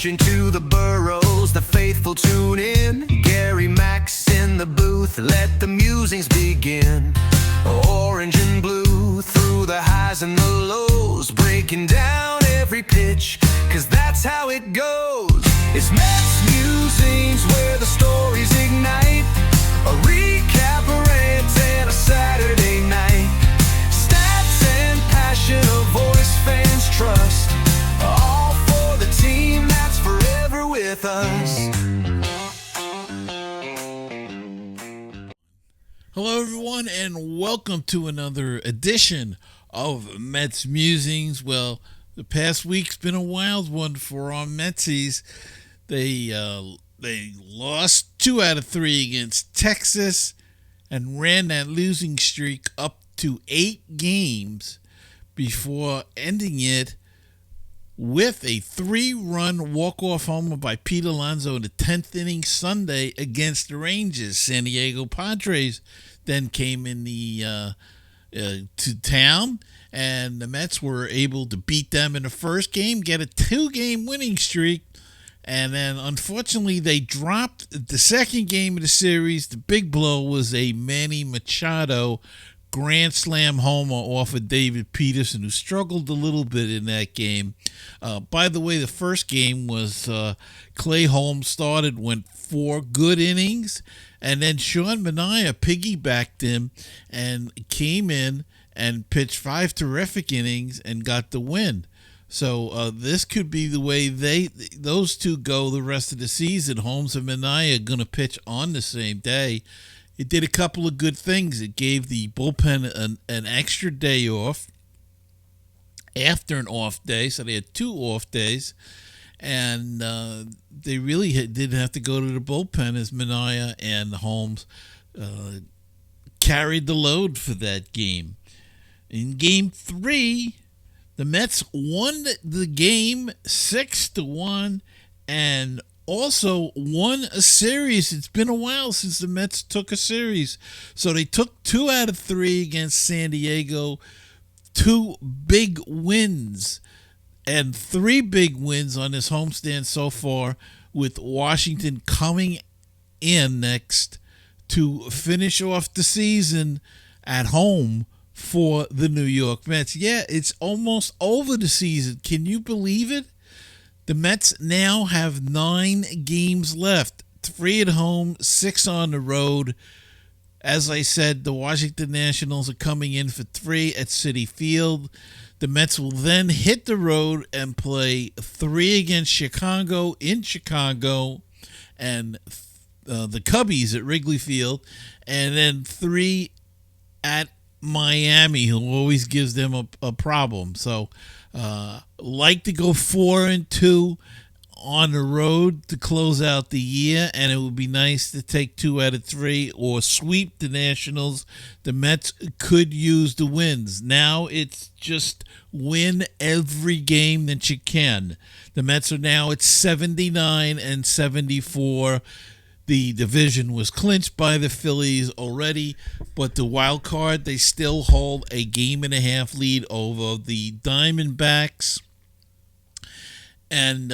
Into the burrows, the faithful tune in. Gary Mack's in the booth, let the musings begin. Orange and blue, through the highs and the lows, breaking down every pitch, cause that's how it goes. It's MetsMusings, where the stories ignite. A recap, a rant, and a Saturday night. Stats and passion, a voice fans trust. All for the team that's forever with us. Hello, everyone, and welcome to another edition of MetsMusings. Well, the past week's been a wild one for our Metsies. They lost 2 out of 3 against Texas and ran that losing streak up to 8 games before ending it with a 3-run walk-off homer by Pete Alonso in the 10th inning Sunday against the Rangers. San Diego Padres then came in to town, and the Mets were able to beat them in the first game, get a 2-game winning streak, and then unfortunately they dropped the second game of the series. The big blow was a Manny Machado grand slam homer off of David Peterson, who struggled a little bit in that game. By the way, the first game was Clay Holmes started, went 4 good innings, and then Sean Manaea piggybacked him and came in and pitched 5 terrific innings and got the win. So this could be the way those two go the rest of the season. Holmes and Manaea are going to pitch on the same day. It did a couple of good things. It gave the bullpen an extra day off after an off day, so they had 2 off days, and they really didn't have to go to the bullpen as Manaea and Holmes carried the load for that game. In Game 3, the Mets won the game 6-1 and also won a series. It's been a while since the Mets took a series. So they took 2 out of 3 against San Diego, 2 big wins, and 3 big wins on this homestand so far, with Washington coming in next to finish off the season at home for the New York Mets. Yeah, it's almost over the season. Can you believe it? The Mets now have 9 games left, 3 at home, 6 on the road. As I said, the Washington Nationals are coming in for 3 at Citi Field. The Mets will then hit the road and play 3 against Chicago in Chicago, and the Cubbies at Wrigley Field, and then 3 at Miami, who always gives them a problem. So like to go 4-2 on the road to close out the year, and it would be nice to take 2 out of 3 or sweep the Nationals. The Mets could use the wins. Now it's just win every game that you can. The Mets are now at 79 and 74. The division was clinched by the Phillies already, but the wild card, they still hold a 1.5 lead over the Diamondbacks, and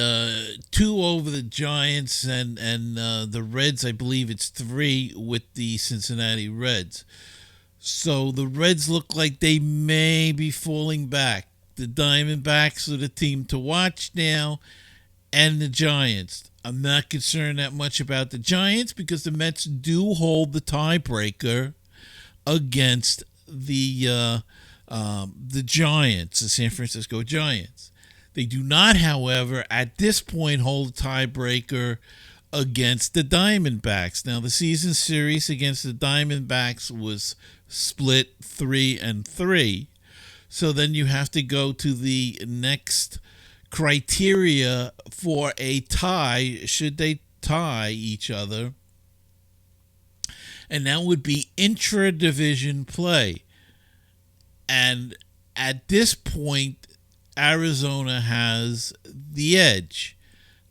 2 over the Giants, and the Reds, I believe it's 3 with the Cincinnati Reds. So the Reds look like they may be falling back. The Diamondbacks are the team to watch now, and the Giants. I'm not concerned that much about the Giants because the Mets do hold the tiebreaker against the Giants, the San Francisco Giants. They do not, however, at this point hold a tiebreaker against the Diamondbacks. Now, the season series against the Diamondbacks was split 3-3. So then you have to go to the next criteria for a tie, should they tie each other, and that would be intra-division play. And at this point, Arizona has the edge.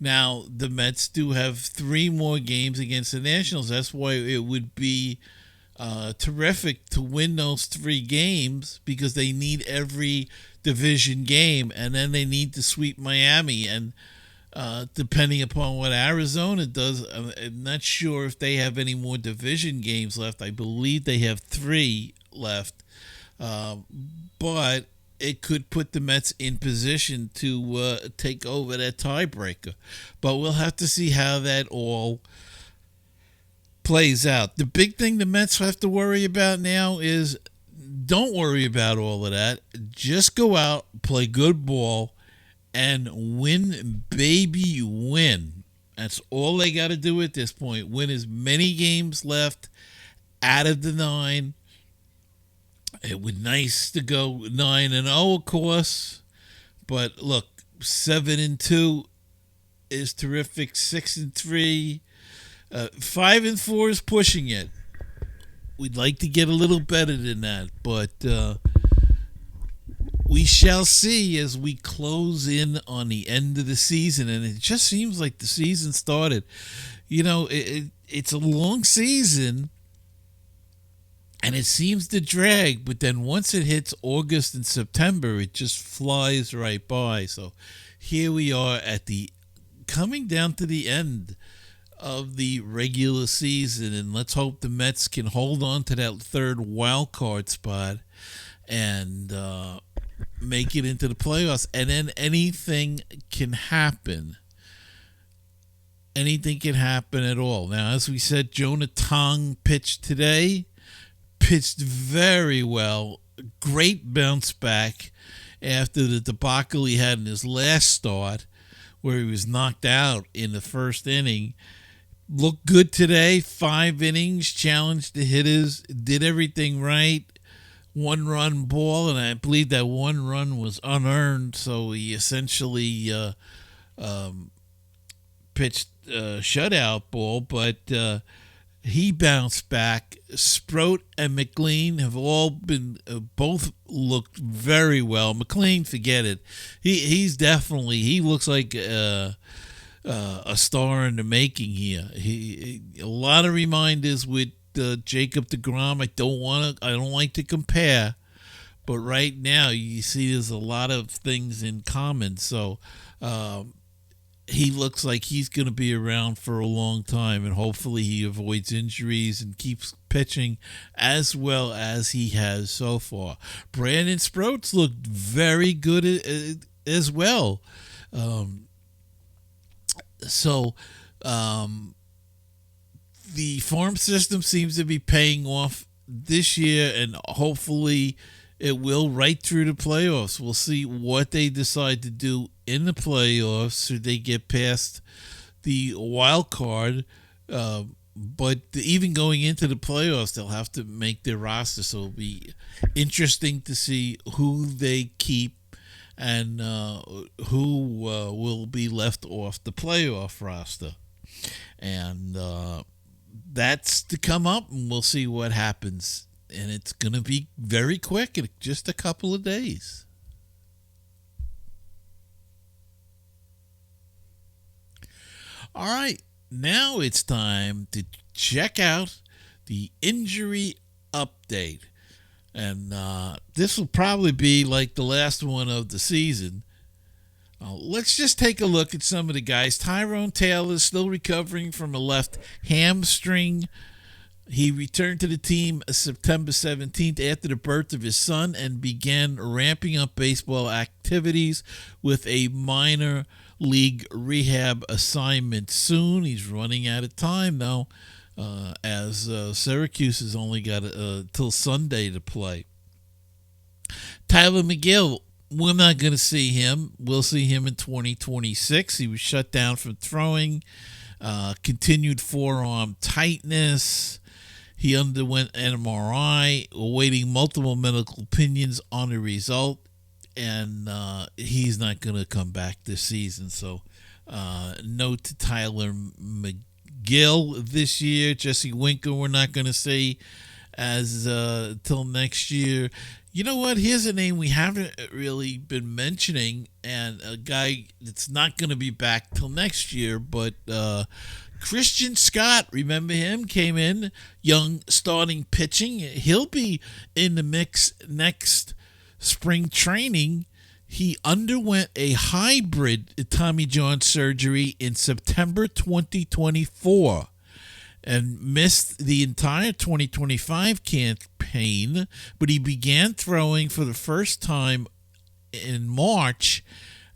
Now, the Mets do have 3 more games against the Nationals. That's why it would be terrific to win those 3 games because they need every division game, and then they need to sweep Miami. And depending upon what Arizona does, I'm not sure if they have any more division games left. I believe they have 3 left, but it could put the Mets in position to take over that tiebreaker. But we'll have to see how that all plays out. The big thing the Mets have to worry about now is don't worry about all of that. Just go out, play good ball, and win, baby, win. That's all they got to do at this point. Win as many games left out of the 9. It would nice to go 9-0, of course. But look, 7-2 is terrific. 6-3, 5-4 is pushing it. We'd like to get a little better than that, but we shall see as we close in on the end of the season. And it just seems like the season started. It's a long season, and it seems to drag, but then once it hits August and September, it just flies right by. So here we are coming down to the end of the regular season, and let's hope the Mets can hold on to that 3rd wild card spot and make it into the playoffs. And then anything can happen. Anything can happen at all. Now, as we said, Jonah Tong pitched today. Pitched very well. Great bounce back after the debacle he had in his last start, where he was knocked out in the first inning. Looked good today. 5 innings, challenged the hitters, did everything right. 1-run ball, and I believe that 1 run was unearned, so he essentially pitched a shutout ball, but he bounced back. Sproat and McLean have all been both looked very well. McLean, forget it. He looks like a star in the making here. A lot of reminders with Jacob deGrom. I don't like to compare, but right now you see there's a lot of things in common. So he looks like he's going to be around for a long time, and hopefully he avoids injuries and keeps pitching as well as he has so far. Brandon Sproats looked very good as well. The farm system seems to be paying off this year, and hopefully it will right through the playoffs. We'll see what they decide to do in the playoffs should they get past the wild card. But even going into the playoffs, they'll have to make their roster, so it'll be interesting to see who they keep and who will be left off the playoff roster. And that's to come up, and we'll see what happens. And it's going to be very quick, in just a couple of days. All right, now it's time to check out the injury update. And this will probably be like the last one of the season. Let's just take a look at some of the guys. Tyrone Taylor is still recovering from a left hamstring. He returned to the team September 17th after the birth of his son and began ramping up baseball activities with a minor league rehab assignment soon. He's running out of time, though, as Syracuse has only got till Sunday to play. Tyler McGill, we're not going to see him. We'll see him in 2026. He was shut down from throwing, continued forearm tightness. He underwent an MRI, awaiting multiple medical opinions on the result, and he's not going to come back this season. So, note to Tyler McGill this year. Jesse Winker, we're not going to see as till next year. You know what? Here's a name we haven't really been mentioning, and a guy that's not going to be back till next year, but Christian Scott, remember him? Came in, young, starting pitching. He'll be in the mix next spring training. He underwent a hybrid Tommy John surgery in September 2024 and missed the entire 2025 campaign, but he began throwing for the first time in March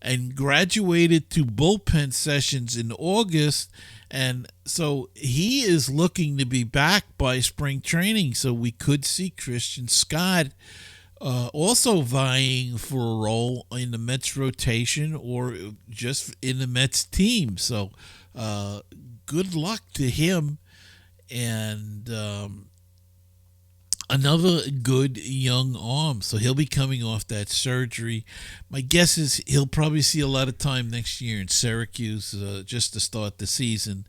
and graduated to bullpen sessions in August. And so he is looking to be back by spring training. So we could see Christian Scott also vying for a role in the Mets rotation or just in the Mets team. So good luck to him. And another good young arm. So he'll be coming off that surgery. My guess is he'll probably see a lot of time next year in Syracuse just to start the season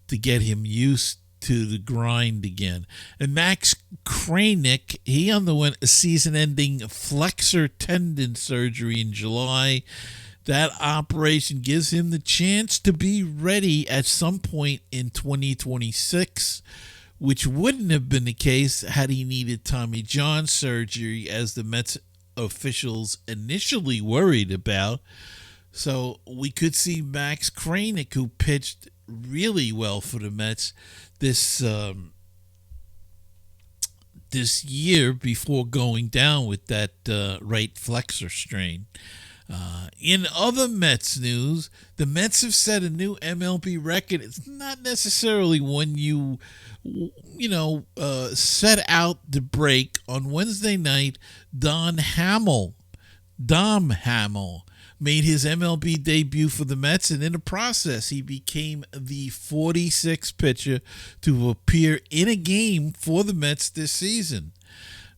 to get him used to the grind again. And Max Kranick, he underwent a season-ending flexor tendon surgery in July. That operation gives him the chance to be ready at some point in 2026, which wouldn't have been the case had he needed Tommy John surgery, as the Mets officials initially worried about. So we could see Max Kranick, who pitched really well for the Mets this year before going down with that right flexor strain. In other Mets news, the Mets have set a new MLB record. It's not necessarily one you set out to break. On Wednesday night, Dom Hamill made his MLB debut for the Mets, and in the process, he became the 46th pitcher to appear in a game for the Mets this season.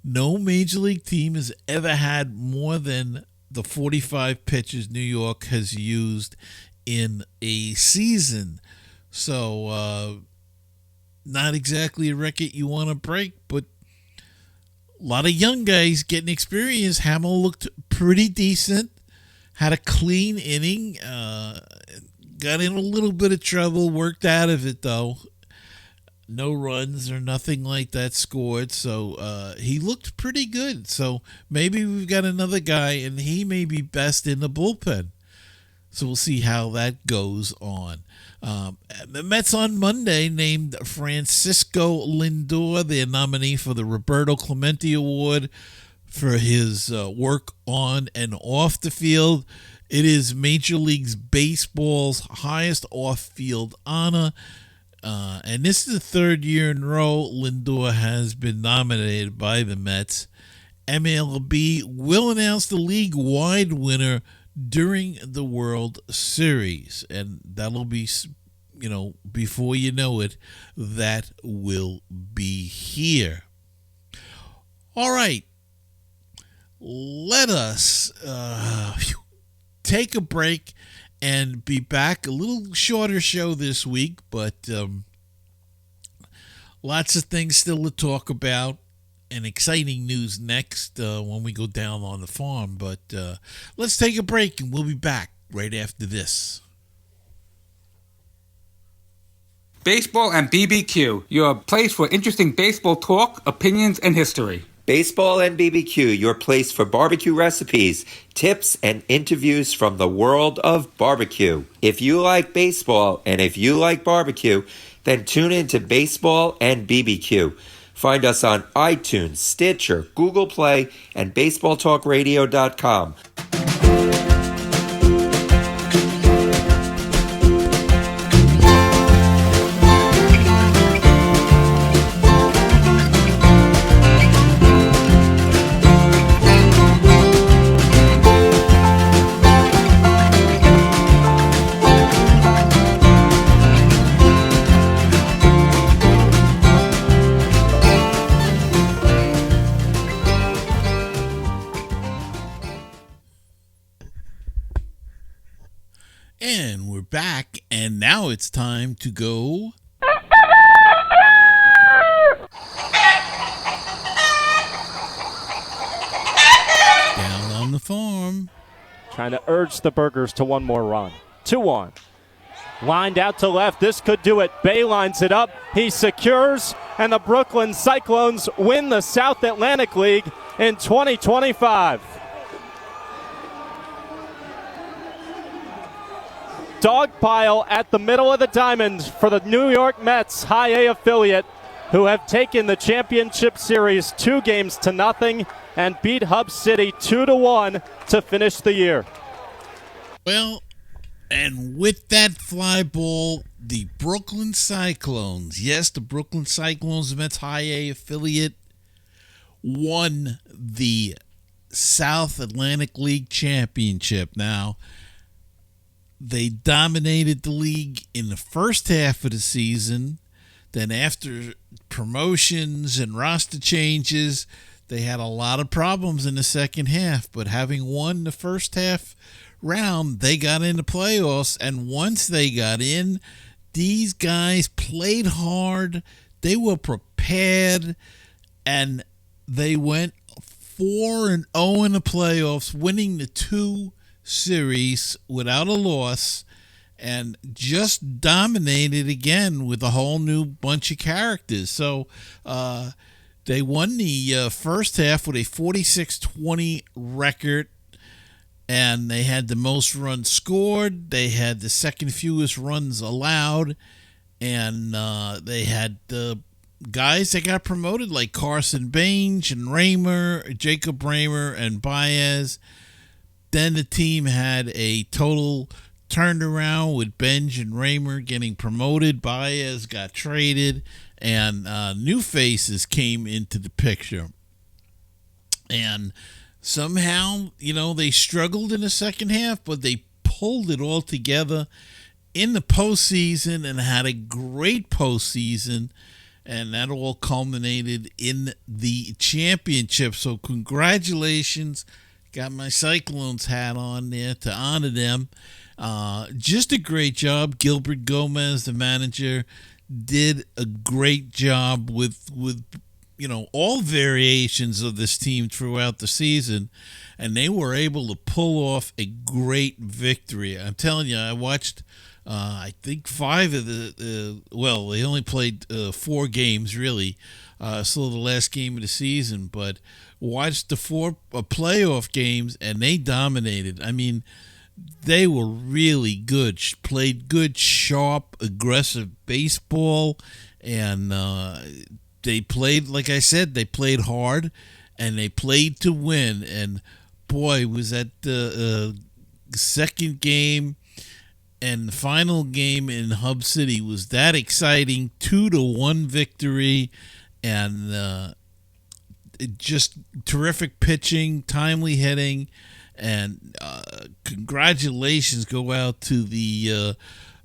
No major league team has ever had more than the 45 pitches New York has used in a season. So, not exactly a record you want to break, but a lot of young guys getting experience. Hamill looked pretty decent, had a clean inning, got in a little bit of trouble, worked out of it though. No runs or nothing like that scored, so he looked pretty good. So maybe we've got another guy, and he may be best in the bullpen. So we'll see how that goes on. The Mets on Monday named Francisco Lindor their nominee for the Roberto Clemente Award for his work on and off the field. It is Major League Baseball's highest off-field honor. And this is the third year in a row Lindor has been nominated by the Mets. MLB will announce the league-wide winner during the World Series. And that'll be, before you know it, that will be here. All right. Let us take a break and be back. A little shorter show this week, but lots of things still to talk about and exciting news next when we go down on the farm. But let's take a break, and we'll be back right after this. Baseball and BBQ, your place for interesting baseball talk, opinions, and history. Baseball and BBQ, your place for barbecue recipes, tips, and interviews from the world of barbecue. If you like baseball and if you like barbecue, then tune in to Baseball and BBQ. Find us on iTunes, Stitcher, Google Play, and BaseballTalkRadio.com. And we're back, and now it's time to go down on the farm. Trying to urge the Burgers to one more run. 2-1. Lined out to left. This could do it. Bay lines it up. He secures, and the Brooklyn Cyclones win the South Atlantic League in 2025. Dogpile at the middle of the diamond for the New York Mets High A affiliate, who have taken the championship series 2-0 and beat Hub City 2-1 to finish the year. Well, and with that fly ball, the Brooklyn Cyclones, yes, the Brooklyn Cyclones, the Mets High A affiliate, won the South Atlantic League Championship. Now, they dominated the league in the first half of the season. Then after promotions and roster changes, they had a lot of problems in the second half. But having won the first half round, they got into playoffs. And once they got in, these guys played hard. They were prepared. And they went 4-0 in the playoffs, winning the 2 series without a loss, and just dominated again with a whole new bunch of characters. So they won the first half with a 46-20 record, and they had the most runs scored. They had the second fewest runs allowed, and they had guys that got promoted like Carson Bange and Raymer, Jacob Raymer, and Baez. Then the team had a total turnaround with Benj and Raymer getting promoted. Baez got traded, and new faces came into the picture. And somehow, they struggled in the second half, but they pulled it all together in the postseason and had a great postseason. And that all culminated in the championship. So congratulations. Got my Cyclones hat on there to honor them. Just a great job. Gilbert Gomez, the manager, did a great job with all variations of this team throughout the season, and they were able to pull off a great victory. I'm telling you, I watched I think 5 of they only played 4 games really, still the last game of the season, but watched the 4 playoff games, and they dominated. I mean, they were really good, played good, sharp, aggressive baseball, and they played, like I said, they played hard, and they played to win. And boy, was that the second game and the final game in Hub City was that exciting. 2-1 victory, and just terrific pitching, timely hitting, and congratulations go out to the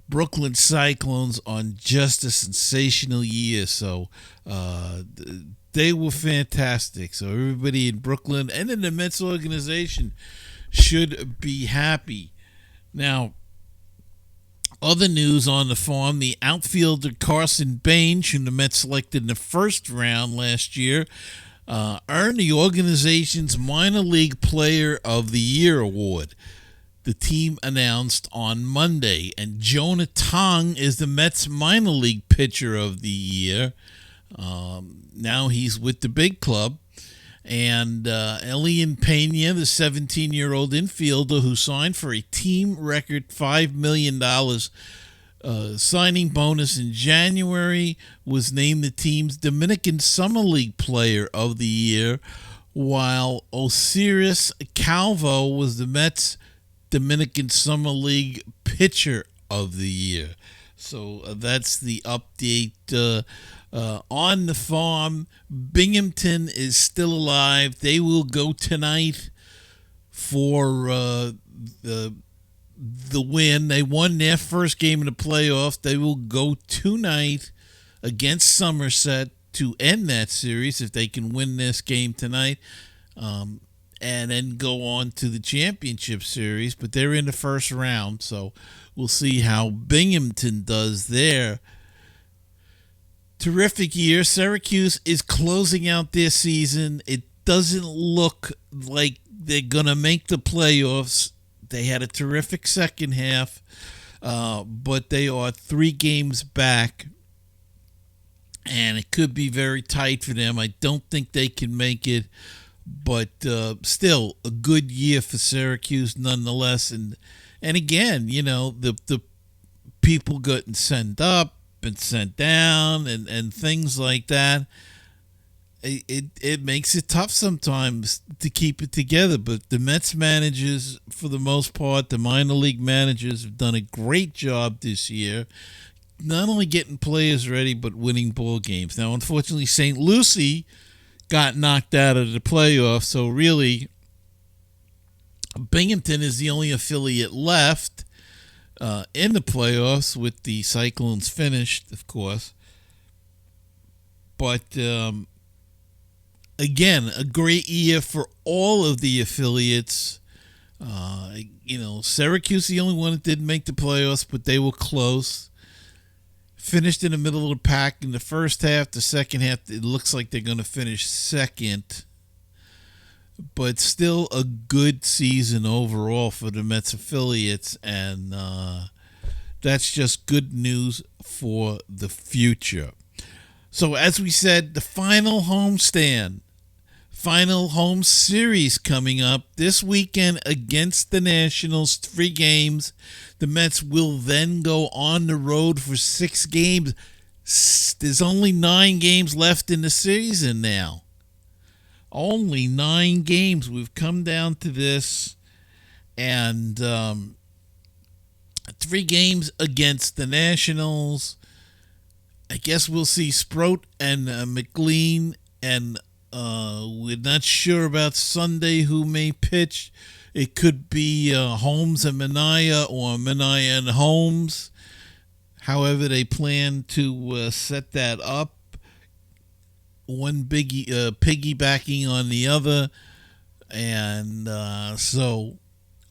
Brooklyn Cyclones on just a sensational year. So they were fantastic. So everybody in Brooklyn and in the Mets organization should be happy. Now, other news on the farm, the outfielder Carson Bange, whom the Mets selected in the first round last year, earned the organization's Minor League Player of the Year award. The team announced on Monday, and Jonah Tong is the Mets Minor League Pitcher of the Year. Now he's with the big club. And Elian Pena, the 17-year-old infielder who signed for a team record $5 million signing bonus in January, was named the team's Dominican Summer League Player of the Year, while Osiris Calvo was the Mets Dominican Summer League Pitcher of the Year. So that's the update on the farm. Binghamton is still alive. They will go tonight for the win. They won their first game in the playoffs. They will go tonight against Somerset to end that series if they can win this game tonight, and then go on to the championship series. But they're in the first round, so we'll see how Binghamton does there. Terrific year. Syracuse is closing out their season. It doesn't look like they're going to make the playoffs. They had a terrific second half but they are 3 games back, and it could be very tight for them. I don't think they can make it, but still a good year for Syracuse nonetheless. And again, the people getting sent up and sent down and things like that. It makes it tough sometimes to keep it together, but the Mets managers, for the most part, the minor league managers, have done a great job this year, not only getting players ready, but winning ball games. Now, unfortunately, St. Lucie got knocked out of the playoffs, so really, Binghamton is the only affiliate left in the playoffs, with the Cyclones finished, of course. But again, a great year for all of the affiliates. Syracuse, the only one that didn't make the playoffs, but they were close. Finished in the middle of the pack in the first half. The second half, it looks like they're going to finish second. But still a good season overall for the Mets affiliates, and that's just good news for the future. So as we said, the final homestand, final home series coming up this weekend against the Nationals, 3 games. The Mets will then go on the road for 6 games. There's only 9 games left in the season now. Only 9 games. We've come down to this. And 3 games against the Nationals. I guess we'll see Sproat and McLean, and we're not sure about Sunday who may pitch. It could be Holmes and Minaya, or Minaya and Holmes. However, they plan to set that up. One piggybacking on the other. And so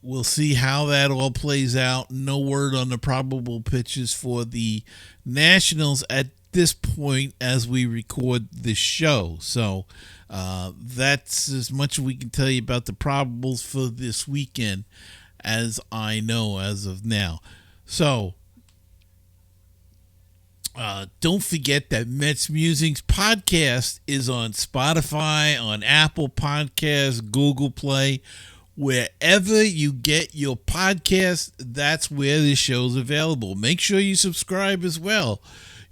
we'll see how that all plays out. No word on the probable pitches for the Nationals at this point as we record this show. So that's as much as we can tell you about the probables for this weekend as I know as of now. So don't forget that Mets Musings podcast is on Spotify, on Apple Podcasts, Google Play. Wherever you get your podcast, that's where this show's available. Make sure you subscribe as well.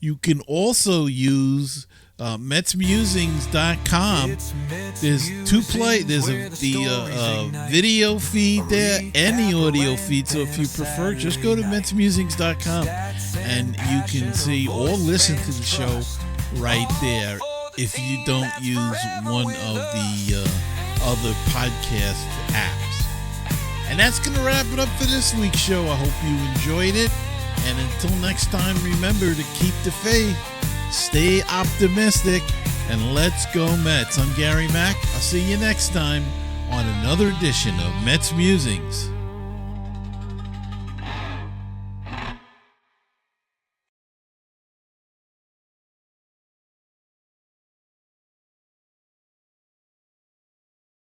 You can also use MetsMusings.com. There's the video feed there and the audio feed. So if you prefer, just go to MetsMusings.com and you can see or listen to the show right there if you don't use one of the other podcast apps. And that's going to wrap it up for this week's show. I hope you enjoyed it. And until next time, remember to keep the faith, stay optimistic, and let's go Mets. I'm Gary Mack. I'll see you next time on another edition of Mets Musings.